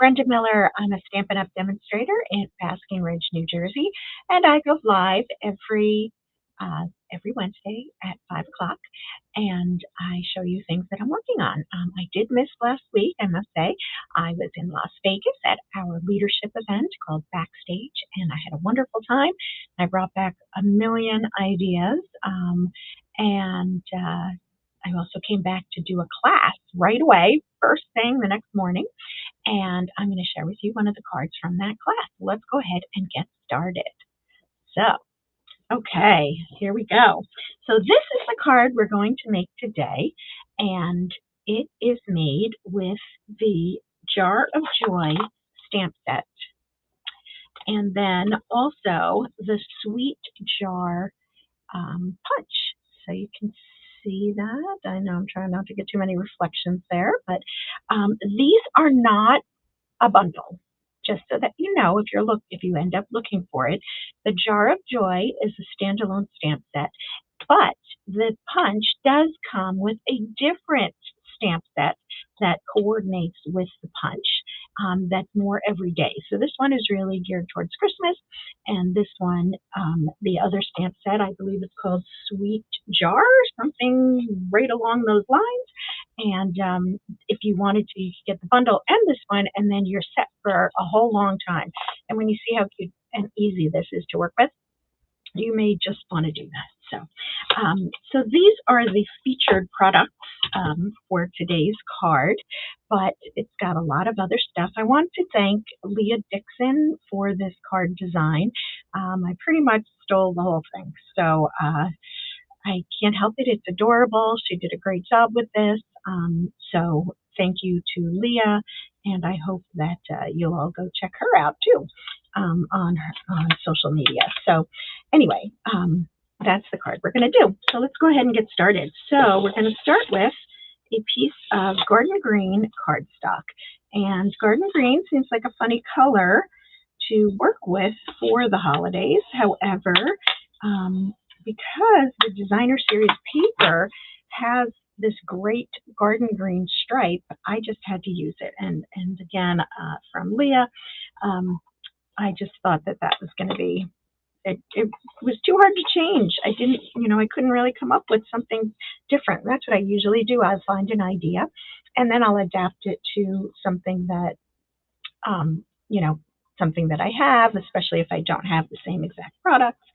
Brenda Miller. I'm a Stampin' Up! Demonstrator in Basking Ridge, New Jersey, and I go live every Wednesday at 5 o'clock, and I show you things that I'm working on. I did miss last week, I must say. I was in Las Vegas at our leadership event called Backstage, and I had a wonderful time. I brought back a million ideas, and I also came back to do a class right away, first thing the next morning, and I'm going to share with you one of the cards from that class. Let's go ahead and get started. So, okay, here we go. So this is the card we're going to make today, and it is made with the Jar of Joy stamp set, and then also the Sweet Jar punch. So you can see that. I know I'm trying not to get too many reflections there, but these are not a bundle. Just so that you know, if you end up looking for it, the Jar of Joy is a standalone stamp set, but the punch does come with a different stamp set that coordinates with the punch. That's more everyday. So this one is really geared towards Christmas, and this one, the other stamp set, I believe it's called Sweet Jar, something right along those lines. And if you wanted to, you could get the bundle and this one, and then you're set for a whole long time. And when you see how cute and easy this is to work with, you may just want to do that. So these are the featured products for today's card, but it's got a lot of other stuff. I want to thank Leah Dixon for this card design. I pretty much stole the whole thing, so I can't help it. It's adorable. She did a great job with this. So thank you to Leah, and I hope that you'll all go check her out too on social media. So anyway, that's the card we're going to do. So let's go ahead and get started. So we're going to start with a piece of Garden Green cardstock. And Garden Green seems like a funny color to work with for the holidays. However, because the Designer Series paper has this great garden green stripe, I just had to use it. And again, from Leah, I just thought that was going to be, it was too hard to change. I couldn't really come up with something different. That's what I usually do. I'll find an idea, and then I'll adapt it to something that, something that I have, especially if I don't have the same exact products.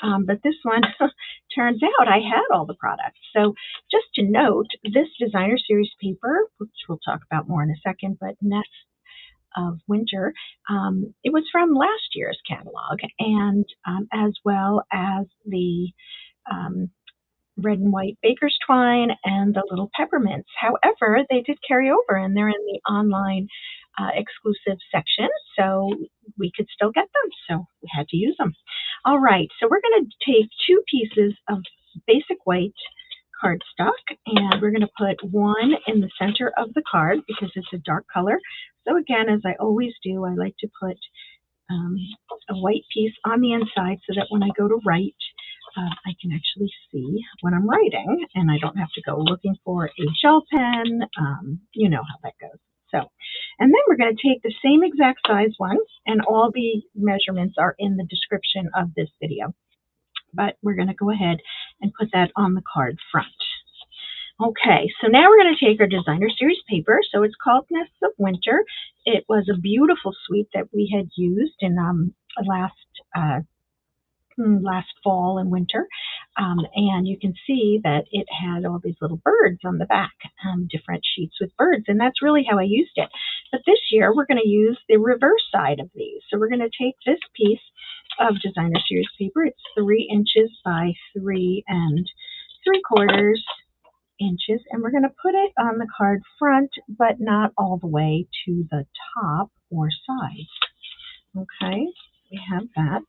But this one, turns out I had all the products. So just to note, this Designer Series paper, which we'll talk about more in a second, but Nest of Winter, it was from last year's catalog, and as well as the red and white baker's twine and the little peppermints. However, they did carry over, and they're in the online exclusive section, so we could still get them, so we had to use them. All right, so we're going to take two pieces of basic white cardstock, and we're going to put one in the center of the card because it's a dark color. So again, as I always do, I like to put a white piece on the inside so that when I go to write, I can actually see what I'm writing, and I don't have to go looking for a gel pen. You know how that goes. So, and then we're going to take the same exact size one, and all the measurements are in the description of this video. But we're going to go ahead and put that on the card front. Okay, so now we're going to take our Designer Series paper. So it's called Nests of Winter. It was a beautiful suite that we had used in last fall and winter, and you can see that it had all these little birds on the back, different sheets with birds, and that's really how I used it. But this year we're going to use the reverse side of these. So we're going to take this piece of Designer Series paper. It's 3 inches by 3 3/4 inches, and we're going to put it on the card front, but not all the way to the top or side. Okay, we have that.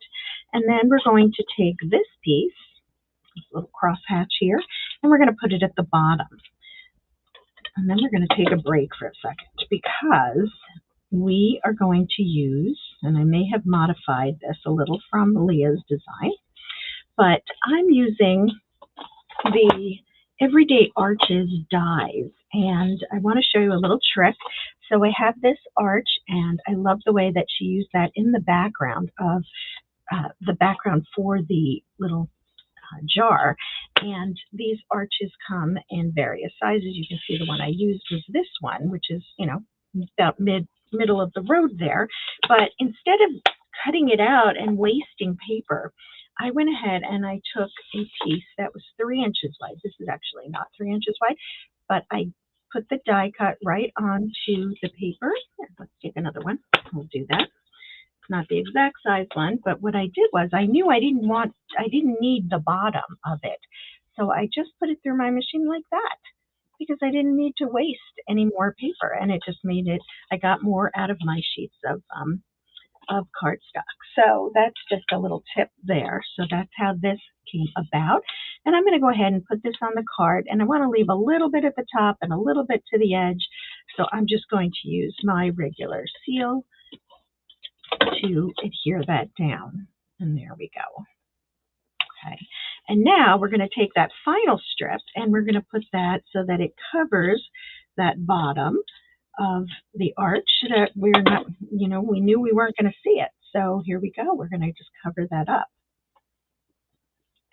And then we're going to take this piece, this little crosshatch here, and we're going to put it at the bottom. And then we're going to take a break for a second because we are going to use, and I may have modified this a little from Leah's design, but I'm using the Everyday Arches dies, and I want to show you a little trick. So I have this arch, and I love the way that she used that in the background of the background for the little jar. And these arches come in various sizes. You can see the one I used was this one, which is, about middle of the road there. But instead of cutting it out and wasting paper, I went ahead and I took a piece that was 3 inches wide. This is actually not 3 inches wide, but I put the die cut right onto the paper. Here, let's take another one. We'll do that. It's not the exact size one, but what I did was I knew I didn't need the bottom of it. So I just put it through my machine like that because I didn't need to waste any more paper, and it just made it, I got more out of my sheets of cardstock. So that's just a little tip there. So that's how this came about. And I'm going to go ahead and put this on the card, and I want to leave a little bit at the top and a little bit to the edge. So I'm just going to use my regular seal to adhere that down. And there we go. Okay. And now we're going to take that final strip and we're going to put that so that it covers that bottom of the arch that we're not, we knew we weren't going to see it. So here we go. We're going to just cover that up.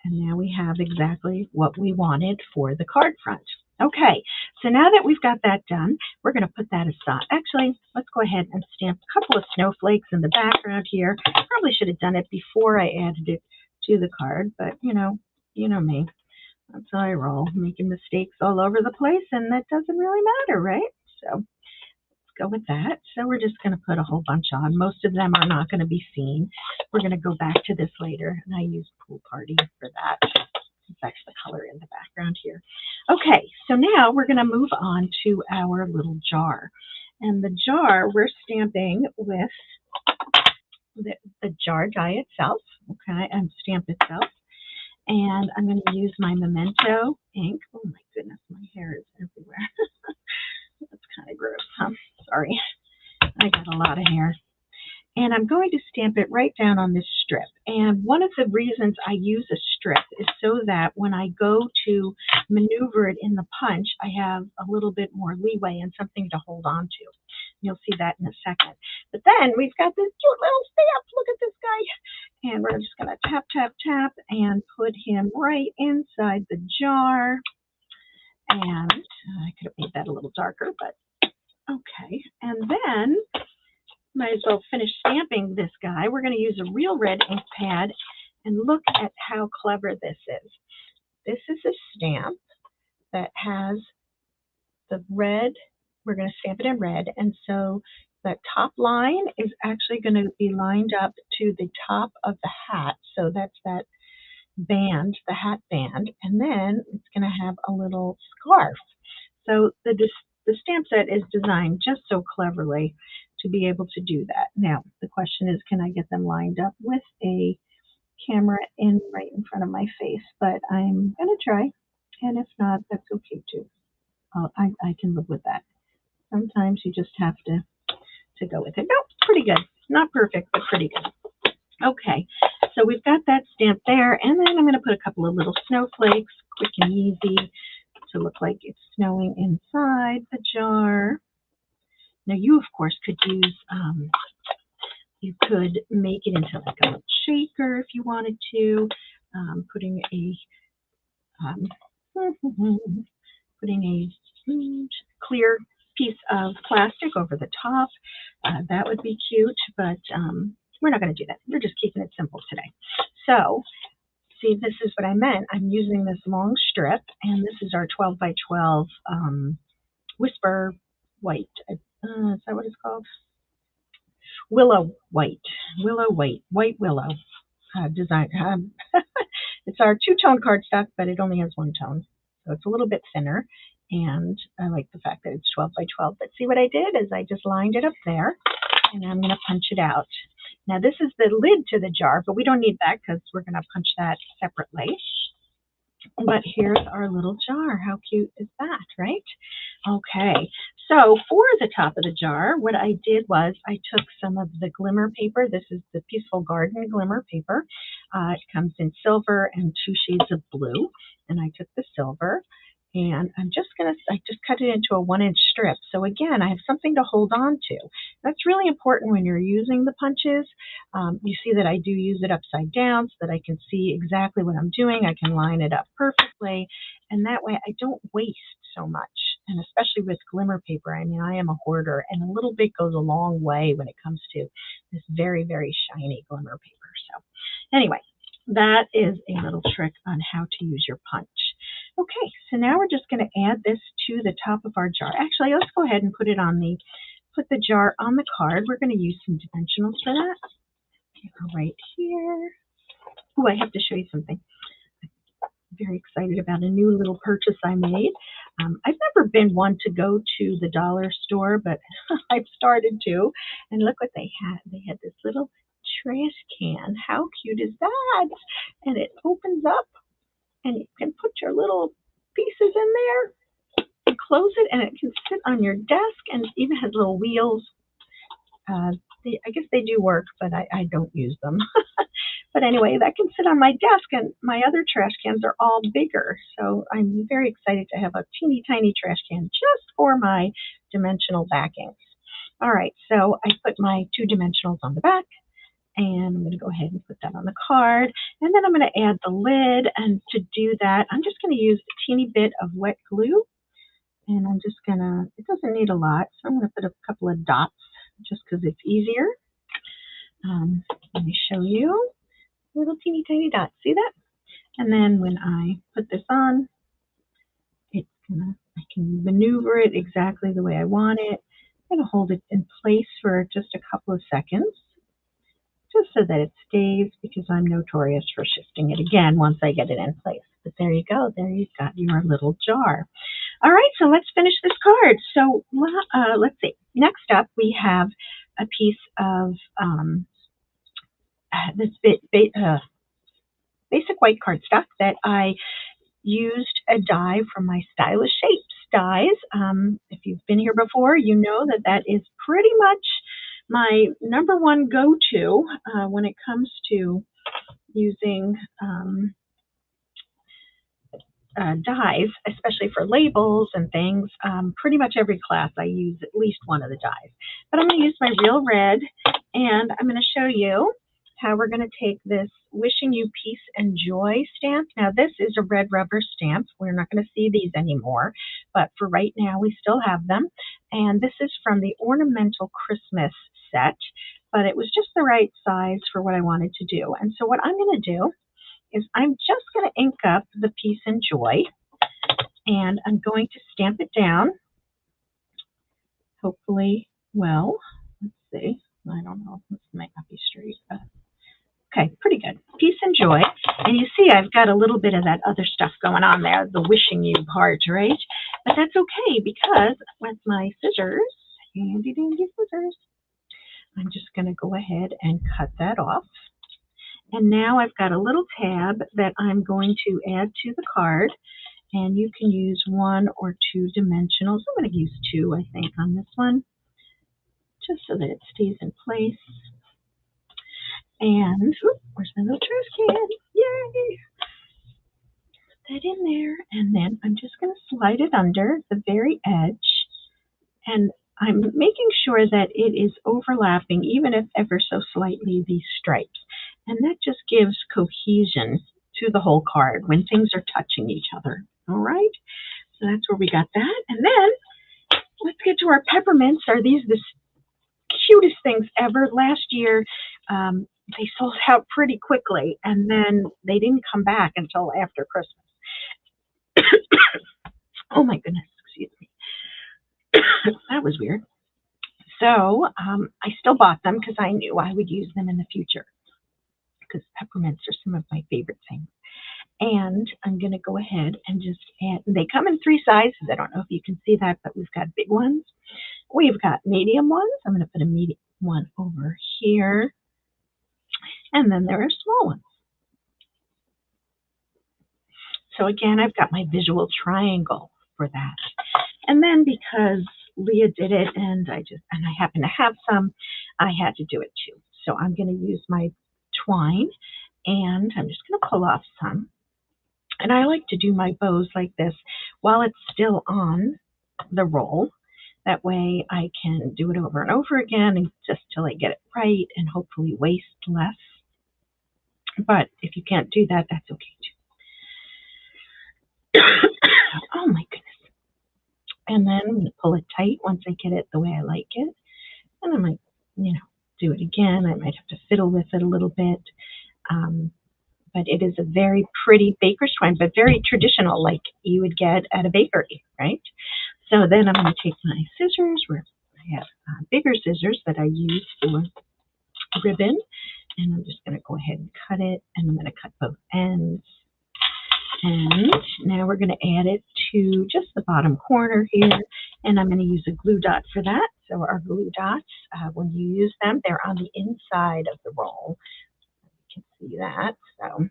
And now we have exactly what we wanted for the card front. Okay, so now that we've got that done, we're going to put that aside. Actually, let's go ahead and stamp a couple of snowflakes in the background here. Probably should have done it before I added it to the card, but you know me. That's how I roll, making mistakes all over the place, and that doesn't really matter, right? So let's go with that. So we're just going to put a whole bunch on. Most of them are not going to be seen. We're going to go back to this later, and I use Pool Party for that. That's the color in the background here. Okay, so now we're going to move on to our little jar. And the jar we're stamping with the jar die itself, okay, and stamp itself. And I'm going to use my Memento ink. Oh my goodness, my hair is everywhere. That's kind of gross, huh? Sorry. I got a lot of hair. And I'm going to stamp it right down on this strip. And one of the reasons I use a strip is so that when I go to maneuver it in the punch, I have a little bit more leeway and something to hold on to. You'll see that in a second. But then we've got this cute little stamp. Look at this guy. And we're just going to tap, tap, tap and put him right inside the jar. And I could have made that a little darker, but okay. And then might as well finish stamping this guy. We're going to use a real red ink pad, and look at how clever this is. This is a stamp that has the red. We're going to stamp it in red, and so that top line is actually going to be lined up to the top of the hat. So that's that band, the hat band, and then it's going to have a little scarf. So the stamp set is designed just so cleverly to be able to do that. Now, the question is, can I get them lined up with a camera right in front of my face? But I'm going to try, and if not, that's okay too. I can live with that. Sometimes you just have to go with it. No, pretty good. Not perfect, but pretty good. Okay, so we've got that stamp there, and then I'm going to put a couple of little snowflakes, quick and easy, to look like it's snowing inside the jar. Now you, of course, could use, you could make it into like a little shaker if you wanted to, putting a clear piece of plastic over the top. That would be cute, but we're not going to do that. We're just keeping it simple today. So, see, this is what I meant. I'm using this long strip, and this is our 12 by 12 Whisper White. Is that what it's called? Willow White Willow design. It's our two-tone cardstock, but it only has one tone, so it's a little bit thinner. And I like the fact that it's 12 by 12. But see what I did is I just lined it up there, and I'm going to punch it out. Now this is the lid to the jar, but we don't need that because we're going to punch that separately. But here's our little jar. How cute is that, right? Okay, so for the top of the jar, what I did was I took some of the Glimmer paper. This is the Peaceful Garden Glimmer paper. It comes in silver and 2 shades of blue. And I took the silver And I just cut it into a 1-inch strip. So again, I have something to hold on to. That's really important when you're using the punches. You see that I do use it upside down so that I can see exactly what I'm doing. I can line it up perfectly. And that way I don't waste so much. And especially with glimmer paper, I mean, I am a hoarder, and a little bit goes a long way when it comes to this very, very shiny glimmer paper. So anyway, that is a little trick on how to use your punch. Okay, so now we're just going to add this to the top of our jar. Actually, let's go ahead and put the jar on the card. We're going to use some dimensionals for that. Right here. Oh, I have to show you something. I'm very excited about a new little purchase I made. I've never been one to go to the dollar store, but I've started to. And look what they had. They had this little trash can. How cute is that? And it opens up, and you can put your little pieces in there and close it, and it can sit on your desk, and it even has little wheels. I guess they do work, but I don't use them. But anyway, that can sit on my desk, and my other trash cans are all bigger. So I'm very excited to have a teeny tiny trash can just for my dimensional backings. All right, so I put my 2 dimensionals on the back, and I'm going to go ahead and put that on the card. And then I'm going to add the lid, and to do that, I'm just going to use a teeny bit of wet glue. And I'm just going to, it doesn't need a lot, so I'm going to put a couple of dots just because it's easier. Let me show you. Little teeny tiny dots. See that? And then when I put this on, I can maneuver it exactly the way I want it. I'm going to hold it in place for just a couple of seconds, just so that it stays, because I'm notorious for shifting it again once I get it in place. But there you go. There you've got your little jar. All right, so let's finish this card. So let's see. Next up, we have a piece of this basic white cardstock that I used a die from my Stylish Shapes dies. If you've been here before, you know that that is pretty much my number one go-to when it comes to using dies, especially for labels and things. Pretty much every class I use at least one of the dies. But I'm going to use my Real Red, and I'm going to show you how we're going to take this Wishing You Peace and Joy stamp. Now this is a red rubber stamp. We're not going to see these anymore, but for right now we still have them. And this is from the Ornamental Christmas set, but it was just the right size for what I wanted to do. And so what I'm going to do is I'm just going to ink up the Peace and Joy, and I'm going to stamp it down. Hopefully, well, let's see. I don't know. This might not be straight. Okay, pretty good. Peace and Joy. And you see I've got a little bit of that other stuff going on there, the wishing you part, right? But that's okay, because with my scissors, handy dandy scissors, I'm just going to go ahead and cut that off. And now I've got a little tab that I'm going to add to the card. And you can use 1 or 2 dimensionals. I'm going to use 2, I think, on this one, just so that it stays in place. And where's my little trash can? Yay! Put that in there, and then I'm just going to slide it under the very edge, and I'm making sure that it is overlapping, even if ever so slightly, these stripes. And that just gives cohesion to the whole card when things are touching each other. All right? So that's where we got that. And then let's get to our peppermints. Are these the cutest things ever? Last year, they sold out pretty quickly, and then they didn't come back until after Christmas. Oh my goodness, excuse me. That was weird. So I still bought them because I knew I would use them in the future, because peppermints are some of my favorite things. And I'm going to go ahead and just add, they come in 3 sizes. I don't know if you can see that, but we've got big ones. We've got medium ones. I'm going to put a medium one over here. And then there are small ones. So again, I've got my visual triangle for that. And then because Leah did it and I happen to have some, I had to do it too. So I'm going to use my twine, and I'm just going to pull off some. And I like to do my bows like this while it's still on the roll. That way I can do it over and over again and just till I get it right and hopefully waste less. But if you can't do that, that's okay too. Oh my goodness. And then I'm going to pull it tight once I get it the way I like it. And I might, do it again. I might have to fiddle with it a little bit. But it is a very pretty baker's twine, but very traditional, like you would get at a bakery, right? So then I'm going to take my scissors, where I have bigger scissors that I use for ribbon, and I'm just going to go ahead and cut it, and I'm going to cut both ends. And now we're going to add it to just the bottom corner here, and I'm going to use a glue dot for that. So our glue dots, when you use them, they're on the inside of the roll. You can see that. So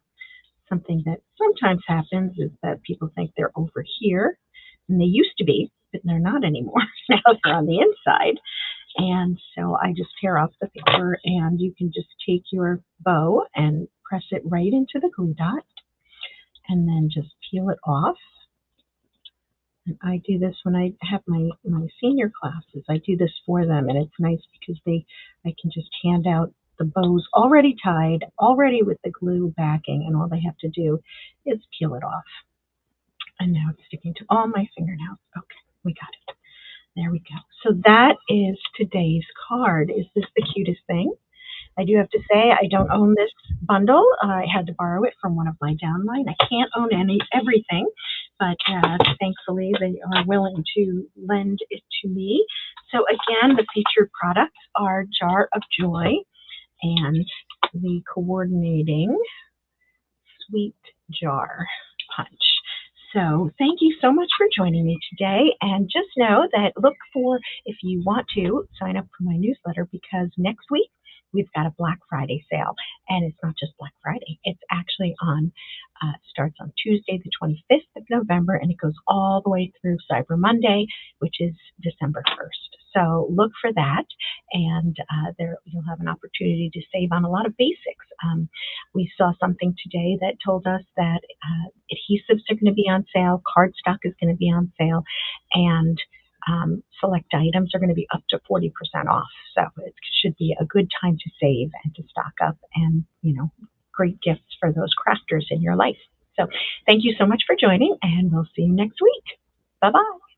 something that sometimes happens is that people think they're over here, and they used to be, but they're not anymore. Now they're on the inside. And so I just tear off the paper, and you can just take your bow and press it right into the glue dot, and then just peel it off. And I do this when I have my senior classes. I do this for them, and it's nice because I can just hand out the bows already tied, already with the glue backing, and all they have to do is peel it off. And now it's sticking to all my fingernails. Okay, we got it. There we go. So that is today's card. Is this the cutest thing? I do have to say I don't own this bundle. I had to borrow it from one of my downline. I can't own everything, but thankfully they are willing to lend it to me. So again, the featured products are Jar of Joy and the coordinating Sweet Jar Punch. So thank you so much for joining me today. And just know that look for, if you want to, sign up for my newsletter, because next week we've got a Black Friday sale. And it's not just Black Friday. It's actually starts on Tuesday, the 25th of November, and it goes all the way through Cyber Monday, which is December 1st. So look for that, and there you'll have an opportunity to save on a lot of basics. We saw something today that told us that adhesives are going to be on sale, cardstock is going to be on sale, and select items are going to be up to 40% off. So it should be a good time to save and to stock up, and great gifts for those crafters in your life. So thank you so much for joining, and we'll see you next week. Bye-bye.